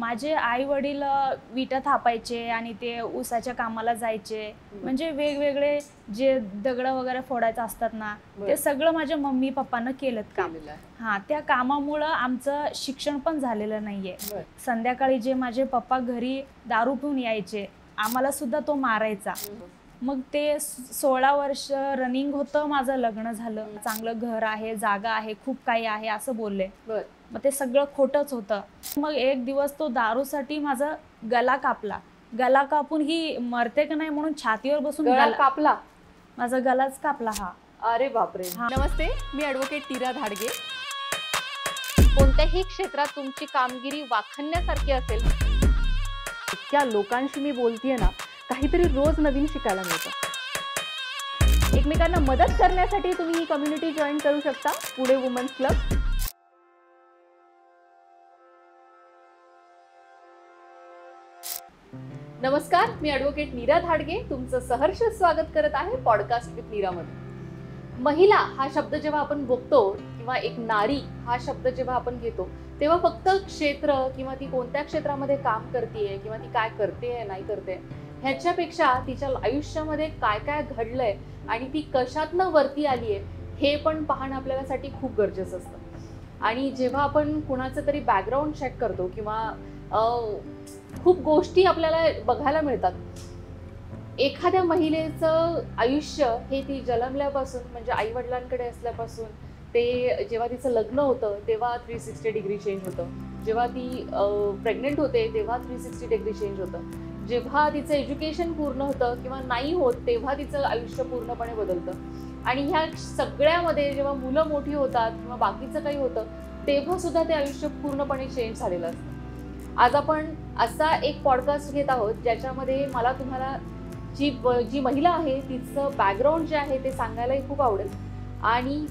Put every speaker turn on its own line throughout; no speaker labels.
माझे आई वडील विटा थापायचे आणि ते ऊसाच्या कामाला जायचे. म्हणजे वेगवेगळे जे दगड वगैरे फोडायचं असतात ना, ते सगळं माझ्या मम्मी पप्पानं केलं काम. हां, त्या कामामुळं आमचं शिक्षण पण झालेलं नाहीये. संध्याकाळी जे माझे पप्पा घरी दारू पिऊन यायचे, आम्हाला सुद्धा तो मारायचा. मग ते 16 वर्ष रनिंग होतं, माझं लग्न झालं, चांगलं घर आहे, जागा आहे, खूप काही आहे असं बोलले. मग ते सगळं खोटंच होतं. मग एक दिवस तो दारूसाठी माझा गला कापला. गला कापून ही मरते का नाही म्हणून छातीवर बसून
गला कापला.
माझा गलाच कापला. हा.
अरे बापरे. नमस्ते, मी ॲडव्होकेट नीरा धाडगे. कोणत्याही क्षेत्रात तुमची कामगिरी वाखण्यासारखी असेल, इतक्या लोकांशी मी बोलतेय ना, काहीतरी रोज नवीन शिकायला मिळतं. एकमेकांना मदत करण्यासाठी तुम्ही ही कम्युनिटी जॉईन करू शकता, पुणे वुमन्स क्लब. नमस्कार, मी ॲडव्होकेट नीरा धाडगे तुमचं सहर्ष स्वागत करत आहे पॉडकास्ट विथ नीरामध्ये. महिला हा शब्द जेव्हा आपण बघतो किंवा एक नारी हा शब्द जेव्हा आपण घेतो, तेव्हा फक्त क्षेत्र किंवा ती कोणत्या क्षेत्रामध्ये काम करतेय किंवा ती काय करतेय नाही करते ह्याच्यापेक्षा तिच्या आयुष्यामध्ये काय काय घडलंय आणि ती कशातनं वरती आली आहे हे पण पाहणं आपल्यासाठी खूप गरजेचं असतं. आणि जेव्हा आपण कुणाचं तरी बॅकग्राऊंड चेक करतो किंवा खूप गोष्टी आपल्याला बघायला मिळतात. एखाद्या महिलेचं आयुष्य हे ती जन्मल्यापासून म्हणजे आई वडिलांकडे असल्यापासून ते जेव्हा तिचं लग्न होतं तेव्हा 360 डिग्री चेंज होतं. जेव्हा ती प्रेग्नेंट होते तेव्हा 360 डिग्री चेंज होतं. जेव्हा तिचं एज्युकेशन पूर्ण होतं किंवा नाही होत तेव्हा तिचं आयुष्य पूर्णपणे बदलतं. आणि ह्या सगळ्यामध्ये जेव्हा मुलं मोठी होतात किंवा बाकीचं काही होतं तेव्हा सुद्धा ते आयुष्य पूर्णपणे चेंज झालेलं असतं. आज आपण असा एक पॉडकास्ट घेत आहोत ज्याच्यामध्ये मला तुम्हाला जी महिला आहे तिचं बॅकग्राऊंड जे आहे ते सांगायलाही खूप आवडेल. आणि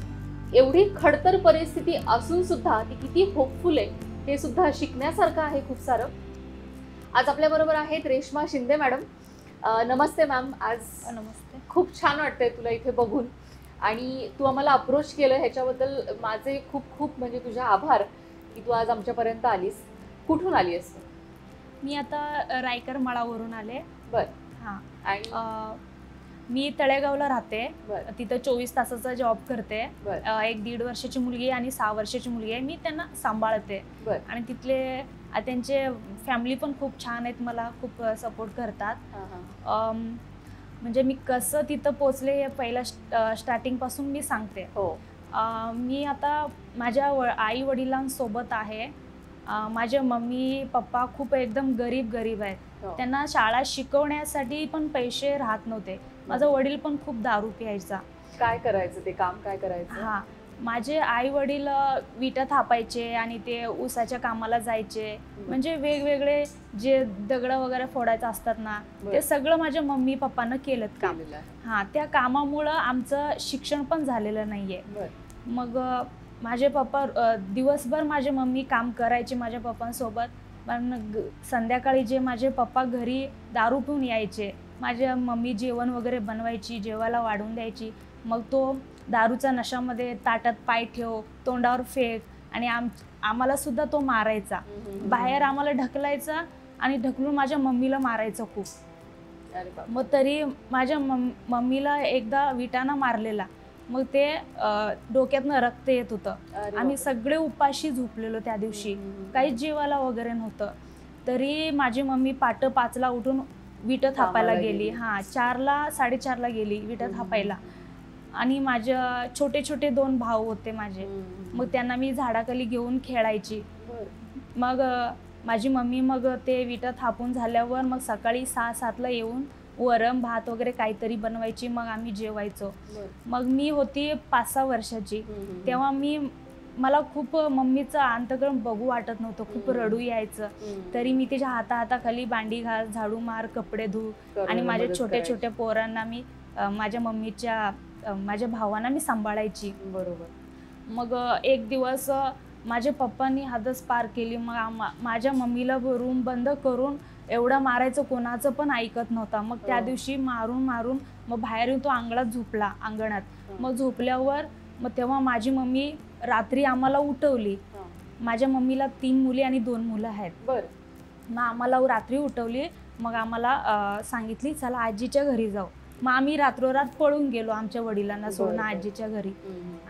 एवढी खडतर परिस्थिती असून सुद्धा ती किती होपफुल आहे हे सुद्धा शिकण्यासारखं आहे खूप सारं. आज आपल्याबरोबर आहेत रेश्मा शिंदे मॅडम. नमस्ते मॅम. आज
नमस्ते.
खूप छान वाटतंय तुला इथे बघून आणि तू आम्हाला अप्रोच केलं ह्याच्याबद्दल माझे खूप खूप म्हणजे तुझे आभार की तू आज आमच्यापर्यंत आलीस. कुठून आली आहेस?
मी आता रायकर मळावरून आले.
बर.
हां.
आणि
मी तळेगावला राहते. तिथं 24 तासाचा जॉब करते. एक 1.5 वर्षाची मुलगी आणि 6 वर्षाची मुलगी आहे. मी त्यांना सांभाळते. आणि तिथले त्यांचे फॅमिली पण खूप छान आहेत, मला खूप सपोर्ट करतात. म्हणजे मी कसं तिथं पोचले हे पहिल्या स्टार्टिंगपासून मी सांगते. मी आता माझ्या आई वडिलांसोबत आहे. माझे मम्मी पप्पा खूप एकदम गरीब आहेत. त्यांना शाळा शिकवण्यासाठी पण पैसे राहत नव्हते. माझा वडील पण खूप दारू प्यायचा.
काय करायचं ते काम काय करायचं?
हां, माझे आई वडील विटा थापायचे आणि ते ऊसाच्या कामाला जायचे. म्हणजे वेगवेगळे जे दगड वगैरे फोडायचं असतात ना, ते सगळं माझ्या मम्मी पप्पानं केलं काम. हां, त्या कामामुळं आमचं शिक्षण पण झालेलं नाहीये. मग माझे पप्पा दिवसभर माझे मम्मी काम करायचे माझ्या पप्पांसोबत, पण संध्याकाळी जे माझे पप्पा घरी दारू पिऊन यायचे, माझ्या मम्मी जेवण वगैरे बनवायची, जेवायला वाढून द्यायची. मग तो दारूच्या नशामध्ये ताटात पाय ठेव, तोंडावर फेक आणि आम्हाला सुद्धा तो मारायचा. बाहेर आम्हाला ढकलायचा आणि ढकलून माझ्या मम्मीला मारायचं खूप. मग तरी माझ्या मम्मीला एकदा विटानं मारलेला. मग ते डोक्यातनं रक्त येत होतं. आम्ही सगळे उपाशी झोपलेलो त्या दिवशी, काहीच जेवायला वगैरे नव्हतं. तरी माझी मम्मी 5:00ला उठून विटं थापायला गेली. हां, 4:30ला गेली विटं थापायला. आणि माझे छोटे छोटे 2 भाऊ होते माझे. मग त्यांना मी झाडाखाली घेऊन खेळायची. मग माझी मम्मी मग ते विटं थापून झाल्यावर मग सकाळी 6-7ला येऊन वरण भात वगैरे काहीतरी बनवायची. मग आम्ही जेवायचो. मग मी होती 5-6 वर्षाची. तेव्हा मला खूप मम्मीचं अंतकरण बघू वाटत नव्हतं, खूप रडू यायचं. तरी मी तिच्या हाताखाली भांडी घास, झाडू मार, कपडे धु आणि माझ्या छोट्या छोट्या पोरांना मी माझ्या भावांना मी सांभाळायची.
बरोबर.
मग एक दिवस माझ्या पप्पांनी हदच पार केली. मग माझ्या मम्मीला रूम बंद करून एवढं मारायचं, कोणाचं पण ऐकत नव्हता. मग त्या दिवशी मारून मग बाहेर येऊन तो अंगणात झोपला, अंगणात. मग झोपल्यावर मग तेव्हा माझी मम्मी रात्री आम्हाला उठवली. माझ्या मम्मीला 3 मुली आणि 2 मुलं आहेत. मग आम्हाला रात्री उठवली, मग आम्हाला सांगितली चला आजीच्या घरी जाऊ. मग आम्ही रात्रोरात पळून गेलो आमच्या वडिलांना सोडून आजीच्या घरी.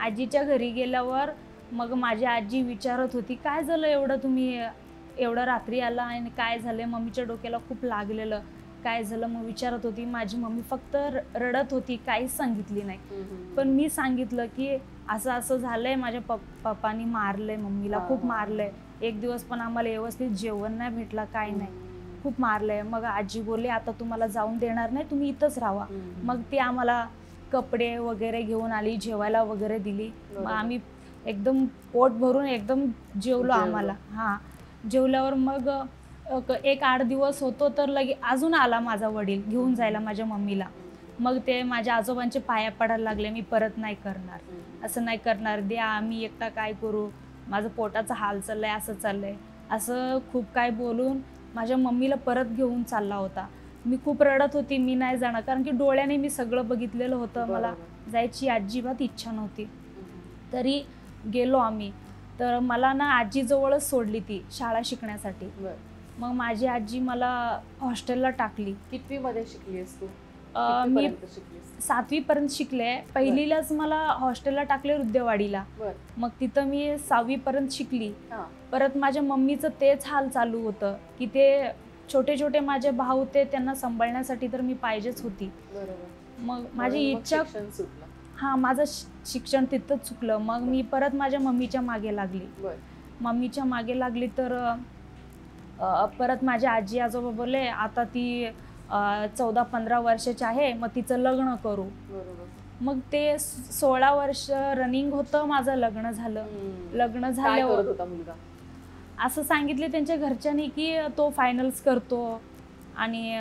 आजीच्या घरी गेल्यावर मग माझी आजी विचारत होती काय झालं एवढं तुम्ही एवढं रात्री आला आणि काय झालं. मम्मीच्या डोक्याला खूप लागलेलं, काय झालं मग विचारत होती. माझी मम्मी फक्त रडत होती, काहीच सांगितली नाही. पण मी सांगितलं की असं असं झालंय, माझ्या पप्पानी मारलंय मम्मीला, खूप मारलंय. एक दिवस पण आम्हाला व्यवस्थित जेवण नाही भेटलं, काय नाही, खूप मारलंय. मग आजी बोलली आता तुम्हाला जाऊन देणार नाही, तुम्ही इथंच राहा. मग ती आम्हाला कपडे वगैरे घेऊन आली, जेवायला वगैरे दिली. मग आम्ही एकदम पोट भरून एकदम जेवलो आम्हाला. हां, जेवल्यावर मग एक 8 दिवस होतो तर लगे अजून आला माझा वडील घेऊन जायला माझ्या मम्मीला. मग ते माझ्या आजोबांचे पाया पडायला लागले, मी परत नाही करणार, असं नाही करणार, द्या, आम्ही एकटा काय करू, माझं पोटाचा हाल चाललंय, असं चाललंय, असं खूप काय बोलून माझ्या मम्मीला परत घेऊन चालला होता. मी खूप रडत होती, मी नाही जाणार, कारण की डोळ्याने मी सगळं बघितलेलं होतं. मला जायची अजिबात इच्छा नव्हती. तरी गेलो आम्ही. तर मला ना आजीजवळच सोडली ती शाळा शिकण्यासाठी. मग माझी आजी मला हॉस्टेलला टाकली.
कितवी मध्ये शिकलीस तू?
मी 7वी पर्यंत शिकले. पहिलीलाच मला हॉस्टेलला टाकले रुद्देवाडीला. मग तिथं मी 6वी पर्यंत शिकली. परत माझ्या मम्मीचं तेच हाल चालू होतं की ते छोटे छोटे माझे भाऊ होते, त्यांना सांभाळण्यासाठी तर मी पाहिजेच होती. मग माझी इच्छा, हां, माझं शिक्षण तिथंच चुकलं. मग मी परत माझ्या मम्मीच्या मागे लागली. मम्मीच्या मागे लागली तर परत माझ्या आजी आजोबा बोलले आता ती 14-15 वर्षाची आहे, मग तिचं लग्न करू. मग ते 16 वर्ष रनिंग होतं, माझं लग्न झालं. लग्न झाल्यावर असं सांगितले त्यांच्या घरच्यांनी की तो फायनल्स करतो आणि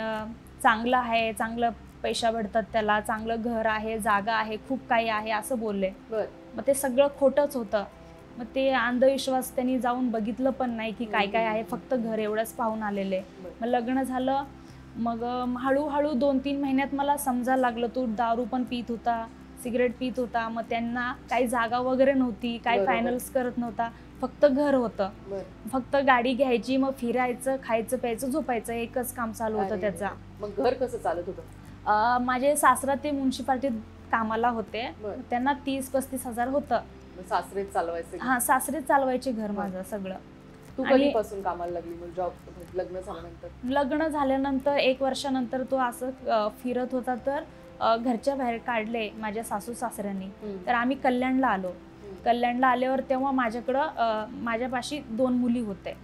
चांगला आहे, चांगलं पैसा भेटतात त्याला, चांगलं घर आहे, जागा आहे, खूप काही आहे, असं बोलले. मग ते सगळं खोटंच होतं. मग ते अंधविश्वास त्यांनी जाऊन बघितलं पण नाही की काय काय आहे, फक्त घर एवढंच पाहून आलेले. मग लग्न झालं. मग हळूहळू 2-3 महिन्यात मला समजायला लागलं तो दारू पण पित होता, सिगरेट पित होता. मग त्यांना काही जागा वगैरे नव्हती, काही फायनल्स करत नव्हता, फक्त घर होतं. फक्त गाडी घ्यायची, मग फिरायचं, खायचं प्यायचं झोपायचं, एकच काम चालू होतं त्याचा.
मग घर कसं चालत होतं?
माझे सासरा ते म्युन्सिपाल्टीत कामाला होते, त्यांना 30-35 हजार होतं.
सासरे चालवायचे? हां,
सासरे चालवायचे घर माझं सगळं.
तू कधीपासून कामाला लागली मग जॉब? लग्न झाल्यानंतर?
लग्न झाल्यानंतर 1 वर्षानंतर तो असं फिरत होता तर घरच्या बाहेर काढले माझ्या सासू सासऱ्यांनी. तर आम्ही कल्याणला आलो. कल्याणला आल्यावर तेव्हा माझ्याकडं माझ्यापाशी 2 मुली होते.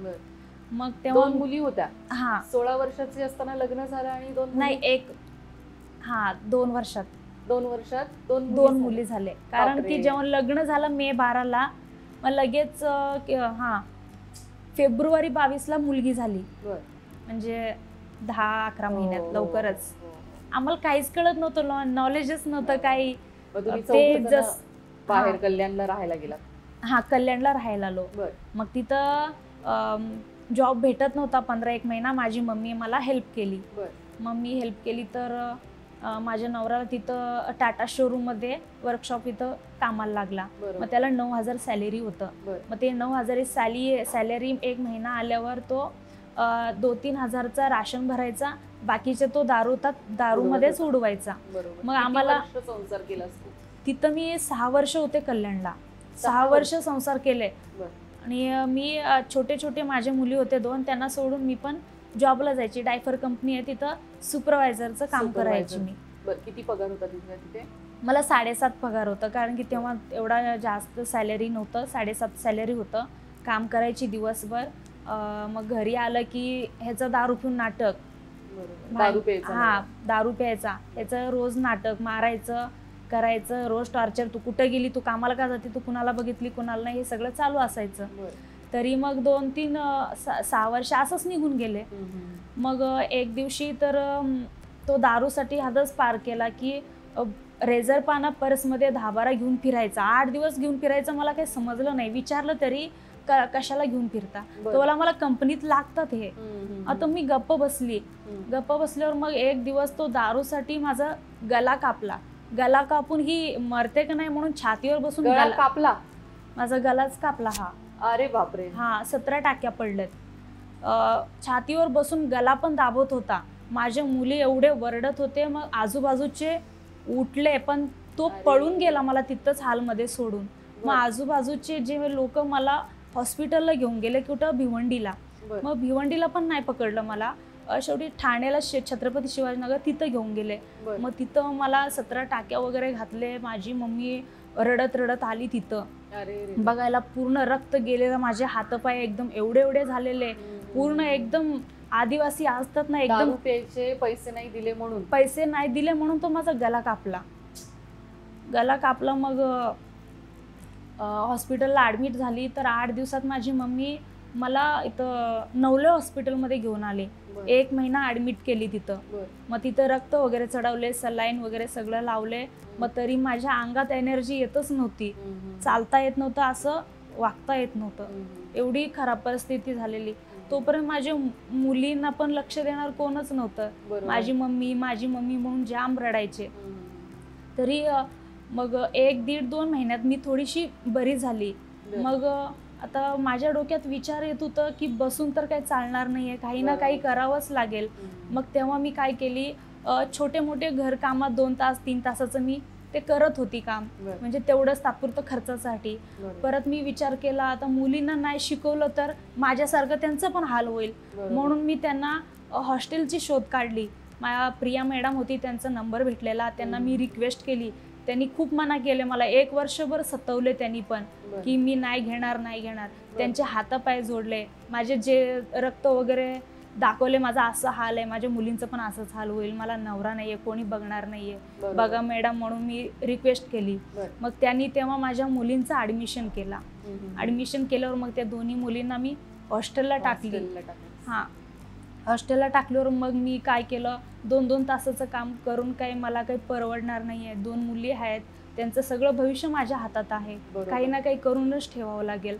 मग तेव्हा
2 मुली होत्या?
हां.
16 वर्षाची असताना लग्न झालं आणि 2
नाही, एक, हां, 2 वर्षात
2 वर्षात
2 मुली झाले. कारण की जेव्हा लग्न झालं मे 12ला, मग लगेच हां फेब्रुवारी 22ला मुलगी झाली. म्हणजे 10-11 महिन्यात, लवकरच. आम्हाला काहीच कळत नव्हतं, नॉलेजच नव्हतं काही.
ते बाहेर कल्याणला राहायला गेला?
हां, कल्याणला राहायला आलो. मग तिथं जॉब भेटत नव्हता 15-1 महिना. माझी मम्मी मला हेल्प केली. मम्मी हेल्प केली तर माझ्या नवऱ्याला तिथं टाटा शोरूम मध्ये वर्कशॉप इथं कामाला लागला. मग त्याला 9,000 सॅलरी होतं. मग ते 9,000 सॅलरी 1 महिना आल्यावर तो 2-3 हजारचा राशन भरायचा, बाकीचे तो दारूमध्येच उडवायचा. मग आम्हाला
संसार केला
तिथं मी 6 वर्ष होते कल्याणला. 6 वर्ष संसार केले. आणि मी छोटे छोटे माझे मुली होते 2, त्यांना सोडून मी पण जॉबला जायची. डायफर कंपनी आहे, तिथं सुपरवायझरचं काम करायची मी.
किती पगार होता तिथे?
मला 7.5 पगार होतं, कारण की तेव्हा एवढा जास्त सॅलरी नव्हतं. 7.5 सॅलरी होतं. काम करायची दिवसभर. मग घरी आलं की ह्याचं दारू पिऊन नाटक, हां, दारू प्यायचा, ह्याचं रोज नाटक, मारायचं, करायचं, रोज टॉर्चर. तू कुठं गेली, तू कामाला का जाते, तू कुणाला बघितली, कुणाला नाही, हे सगळं चालू असायचं. तरी मग 2-3-6 वर्ष असंच निघून गेले. मग एक दिवशी तर तो दारूसाठी हदच पार केला की रेझर पाना पर्समध्ये 10-12 घेऊन फिरायचा. 8 दिवस घेऊन फिरायचं. मला काही समजलं नाही. विचारलं तरी कशाला घेऊन फिरता, तो मला कंपनीत लागतात हे. आता मी गप्प बसली. गप्प बसल्यावर मग एक दिवस तो दारूसाठी माझा गला कापला. गला कापून ही मरते का नाही म्हणून छातीवर बसून
गला कापला.
माझा गलाच कापला. हा,
अरे बापरे.
हा, 17 टाक्या पडल्यात. छातीवर बसून गला पण दाबत होता. माझ्या मुली एवढे वरडत होते, मग आजूबाजूचे उठले, पण तो पळून गेला मला तिथंच हालमध्ये सोडून. मग आजूबाजूचे जे लोक मला हॉस्पिटलला घेऊन गेले, कुठं भिवंडीला. मग भिवंडीला पण नाही पकडलं मला. शेवटी ठाण्याला छत्रपती शिवाजीनगर तिथं घेऊन गेले. मग तिथं मला 17 टाक्या वगैरे घातले. माझी मम्मी रडत रडत आली तिथं बघायला. पूर्ण रक्त गेलेलं, माझे हातपाय एकदम एवढे झालेले, पूर्ण एकदम आदिवासी असतात ना, एकदम
पैसे नाही
दिले म्हणून तो माझा गला कापला. मग हॉस्पिटलला ॲडमिट झाली. तर 8 दिवसात माझी मम्मी मला इथं नवले हॉस्पिटलमध्ये घेऊन आले. 1 महिना ॲडमिट केली तिथं. मग तिथं रक्त वगैरे चढवले, सलाईन वगैरे सगळं लावले. मग तरी माझ्या अंगात एनर्जी येतच नव्हती, चालता येत नव्हतं, असं वागता येत नव्हतं. एवढी खराब परिस्थिती झालेली. तोपर्यंत माझ्या मुलींना पण लक्ष देणार कोणच नव्हतं. माझी मम्मी म्हणून जाम रडायचे. तरी मग 1-1.5-2 महिन्यात मी थोडीशी बरी झाली. मग आता माझ्या डोक्यात विचार येत होतं की बसून तर काही चालणार नाहीये, काही ना काही करावंच लागेल. मग तेव्हा मी काय केली, छोटे मोठे घरकामात 2 तास 3 तासाचं मी ते करत होती काम, म्हणजे तेवढंच तात्पुरतं खर्चासाठी. परत मी विचार केला, आता मुलींना नाही शिकवलं तर माझ्यासारखं त्यांचं पण हाल होईल. म्हणून मी त्यांना हॉस्टेलची शोध काढली. माझ्या प्रिया मॅडम होती, त्यांचा नंबर भेटलेला. त्यांना मी रिक्वेस्ट केली. त्यांनी खूप मना केले मला. 1 वर्षभर सतवले त्यांनी पण, की मी नाही घेणार. त्यांचे हातापाय जोडले, माझे जे रक्त वगैरे दाखवले, माझा असं हाल आहे, माझ्या मुलींचं पण असंच हाल होईल, मला नवरा नाहीये, कोणी बघणार नाहीये, बघा मॅडम म्हणून मी रिक्वेस्ट केली. मग त्यांनी तेव्हा माझ्या मुलींचं ॲडमिशन केला. ॲडमिशन केल्यावर मग त्या दोन्ही मुलींना मी हॉस्टेलला टाकली. हॉस्टेलला टाकल्यावर मग मी काय केलं, 2-2 तासाचं काम करून काही मला काही परवडणार नाहीये. 2 मुली आहेत, त्यांचं सगळं भविष्य माझ्या हातात आहे, काही ना काही करूनच ठेवावं लागेल.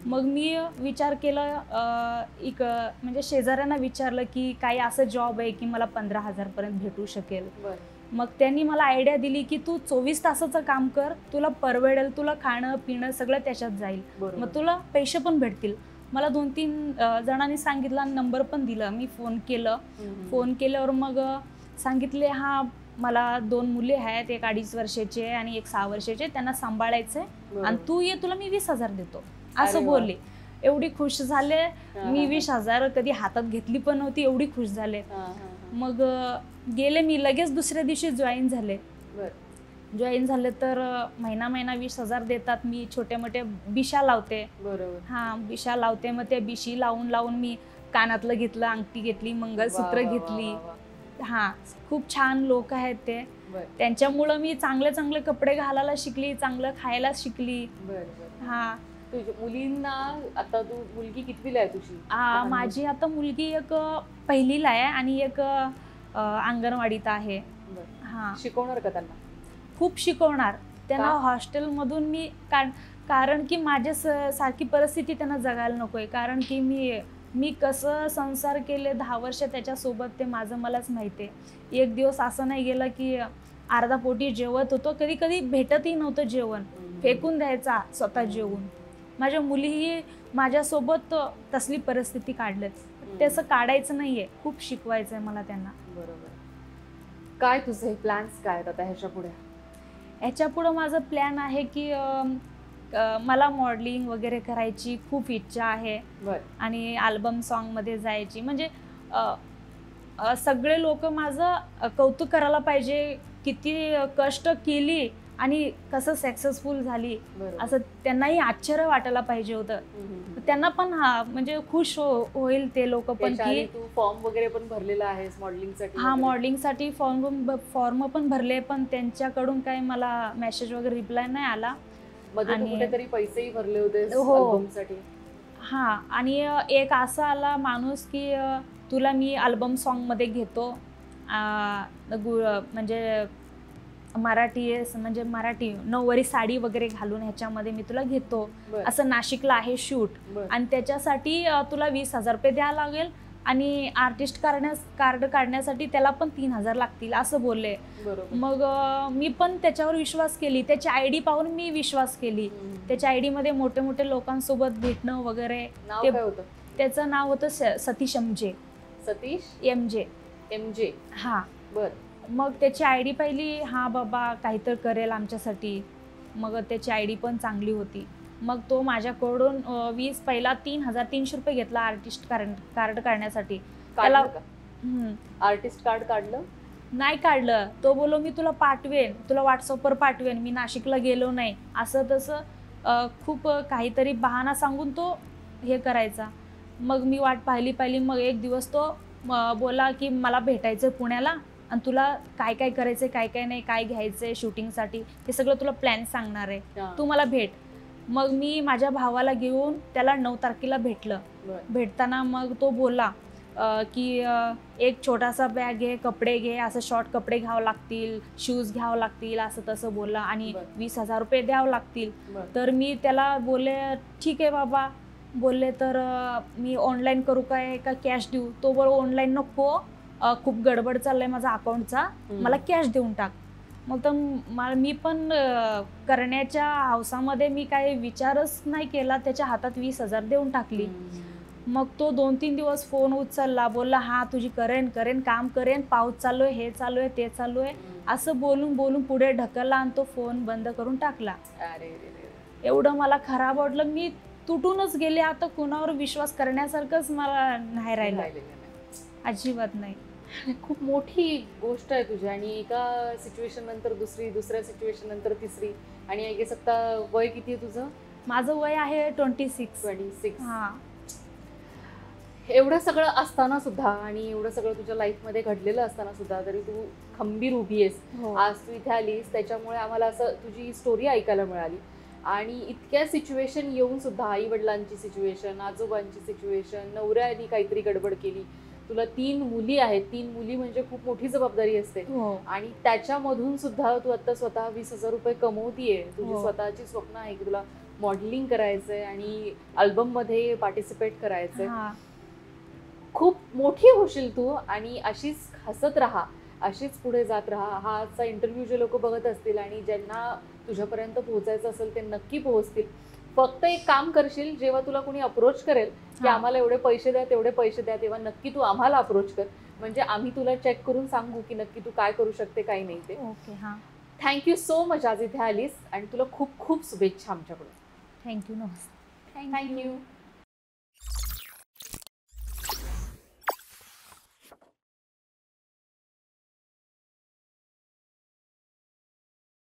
मग मी विचार केला, म्हणजे शेजाऱ्यांना विचारलं की काही असं जॉब आहे की मला 15,000 पर्यंत भेटू शकेल. मग त्यांनी मला आयडिया दिली की तू 24 तासाचं काम कर, तुला परवडेल, तुला खाणं पिणं सगळं त्याच्यात जाईल, मग तुला पैसे पण भेटतील. मला 2-3 जणांनी सांगितला, नंबर पण दिला. मी फोन केल्यावर मग सांगितले, हा मला 2 मुली आहेत, 1 2.5 वर्षाचे आणि 1 6 वर्षाचे, त्यांना सांभाळायचंय आणि तू ये, तुला मी 20,000 देतो, असं बोलले. एवढी खुश झाले मी. 20,000 कधी हातात घेतली पण नव्हती, एवढी खुश झाले. मग गेले मी, लगेच दुसऱ्या दिवशी जॉईन झाले. तर महिना 20,000 देतात. मी छोटे मोठे बिशा लावते. बिशा लावते. मग ते बिशी लावून मी कानातलं घेतलं, अंगठी घेतली, मंगळसूत्र घेतली. खूप छान लोक आहेत ते. त्यांच्यामुळं मी चांगले कपडे घालायला शिकली, चांगलं खायला शिकली.
मुलींना आता तू, मुलगी कितवीला आहे तुझी?
माझी आता मुलगी 1 पहिलीला आहे आणि 1 अंगणवाडीत आहे.
शिकवणार का त्यांना?
खूप शिकवणार त्यांना. हॉस्टेलमधून मी कारण की माझ्या सारखी परिस्थिती त्यांना जगायला नकोय. कारण की मी कसं संसार केले 10 वर्ष त्याच्यासोबत, ते माझं मलाच माहिती आहे. 1 दिवस असं नाही गेलं की अर्धा पोटी जेवत होतो. कधी भेटतही नव्हतं जेवण, फेकून द्यायचा स्वतः जेवून. माझ्या मुलीही माझ्यासोबत तसली परिस्थिती काढलीच. तसं काढायचं नाहीये, खूप शिकवायचंय मला त्यांना.
काय तुझे प्लॅन्स काय आहेत आता ह्याच्या पुढे?
माझं प्लॅन आहे की मला मॉडेलिंग वगैरे करायची खूप इच्छा आहे आणि अल्बम सॉन्ग मध्ये जायची. म्हणजे सगळे लोक माझं कौतुक करायला पाहिजे, किती कष्ट केली आणि कसं सक्सेसफुल झाली, असं त्यांनाही आश्चर्य वाटायला पाहिजे होतं. त्यांना पण म्हणजे खुश होईल ते लोक पण. की
तू फॉर्म वगैरे पण भरलेला आहेस मॉडेलिंगसाठी?
मॉडेलिंगसाठी फॉर्म पण भरले, पण त्यांच्याकडून काही मला मेसेज वगैरे रिप्लाय नाही आला.
आणि कुठेतरी पैसेही भरले होते अल्बमसाठी?
आणि एक असा आला माणूस की तुला मी अल्बम सॉन्ग मध्ये घेतो, म्हणजे मराठी नऊवारी साडी वगैरे घालून ह्याच्यामध्ये मी तुला घेतो, असं नाशिकला आहे शूट, आणि त्याच्यासाठी तुला 20,000 रुपये द्यावं लागेल आणि आर्टिस्ट कार्ड काढण्यासाठी त्याला पण 3,000 लागतील, असं बोलले. मग मी पण त्याच्यावर विश्वास केली. त्याची आयडी पाहून मी विश्वास केली. त्याच्या आयडी मध्ये मोठे मोठे लोकांसोबत भेटणं वगैरे. त्याचं नाव होतं Satish MG.
Satish
MG.
MJ.
हा.
बर.
मग त्याची आयडी पाहिली, हा बाबा काहीतरी करेल आमच्यासाठी. मग त्याची आयडी पण चांगली होती. मग तो माझ्याकडून पहिला 3,300 रुपये घेतला आर्टिस्ट कार्ड काढण्यासाठी. त्याला
आर्टिस्ट कार्ड काढलं
नाही काढलं. तो बोलो मी तुला पाठवेन, तुला व्हॉट्सअपवर पाठवेन, मी नाशिकला गेलो नाही, असं तसं खूप काहीतरी बहाणा सांगून तो हे करायचा. मग मी वाट पाहिली. मग एक दिवस तो बोला की मला भेटायचं पुण्याला आणि तुला काय काय करायचंय, काय काय नाही, काय घ्यायचंय शूटिंगसाठी, हे सगळं तुला प्लॅन सांगणार आहे, तू मला भेट. मग मी माझ्या भावाला घेऊन त्याला 9 तारखेला भेटलं. भेटताना मग तो बोला की एक छोटासा बॅग घे, कपडे घे, असं शॉर्ट कपडे घ्यावं लागतील, शूज घ्यावं लागतील, असं तसं बोलला, आणि 20,000 रुपये द्यावं लागतील. तर मी त्याला बोलले ठीक आहे बाबा. बोलले तर मी ऑनलाईन करू काय का कॅश देऊ? तो बोल ऑनलाईन नको, खूप गडबड चाललाय माझा अकाउंटचा, मला कॅश देऊन टाक. मग तर मी पण करण्याच्या हौसामध्ये मी काही विचारच नाही केला, त्याच्या हातात 20,000 देऊन टाकली. मग तो 2-3 दिवस फोन उचलला, बोलला हा तुझी करेन काम करेन, पाऊस चालू आहे, हे चालू आहे, ते चालू आहे, असं बोलून पुढे ढकलला आणि तो फोन बंद करून टाकला. एवढं मला खराब वाटलं, मी तुटूनच गेले. आता कुणावर विश्वास करण्यासारखंच मला नाही राहिलं, अजिबात नाही.
खूप मोठी गोष्ट आहे तुझी, आणि एका सिच्युएशन नंतर दुसरी, दुसऱ्या सिच्युएशन नंतर तिसरी, आणि आय गेस आता वय किती आहे तुझं?
माझं वय आहे 26.
हा. एवढं सगळं असताना सुद्धा, आणि एवढं सगळं तुझ्या लाईफमध्ये घडलेलं असताना सुद्धा, तरी तू खंबीर उभी आहेस. आज तू इथे आलीस, त्याच्यामुळे आम्हाला असं तुझी स्टोरी ऐकायला मिळाली. आणि इतक्या सिच्युएशन येऊन सुद्धा, आई वडिलांची सिच्युएशन, आजोबांची सिच्युएशन, नवऱ्याने काहीतरी गडबड केली, तुला 3 मुली आहेत, 3 मुली म्हणजे खूप मोठी जबाबदारी असते. आणि त्याच्यामधून सुद्धा तू आता स्वतः 20,000 रुपये कमवतीये. तुझी स्वतःची स्वप्न आहे की तुला मॉडेलिंग करायचंय आणि अल्बम मध्ये पार्टिसिपेट करायचंय. खूप मोठी होशील तू, आणि अशीच हसत राहा, अशीच पुढे जात राहा. हा आजचा इंटरव्ह्यू जे लोक बघत असतील आणि ज्यांना तुझ्यापर्यंत पोहोचायचं असेल ते नक्की पोहोचतील. फक्त एक काम करशील, जेव्हा तुला कोणी अप्रोच करेल की आम्हाला एवढे पैसे द्या, तेवढे पैसे द्या, तेव्हा नक्की तू आम्हाला अप्रोच कर, म्हणजे आम्ही तुला चेक करून सांगू की नक्की तू काय करू शकते, काय नाही ते. थँक्यू सो मच आज इथे आलीस, आणि तुला खूप खूप शुभेच्छा आमच्याकडून.
थँक्यू. नमस्ते.
थँक्यू.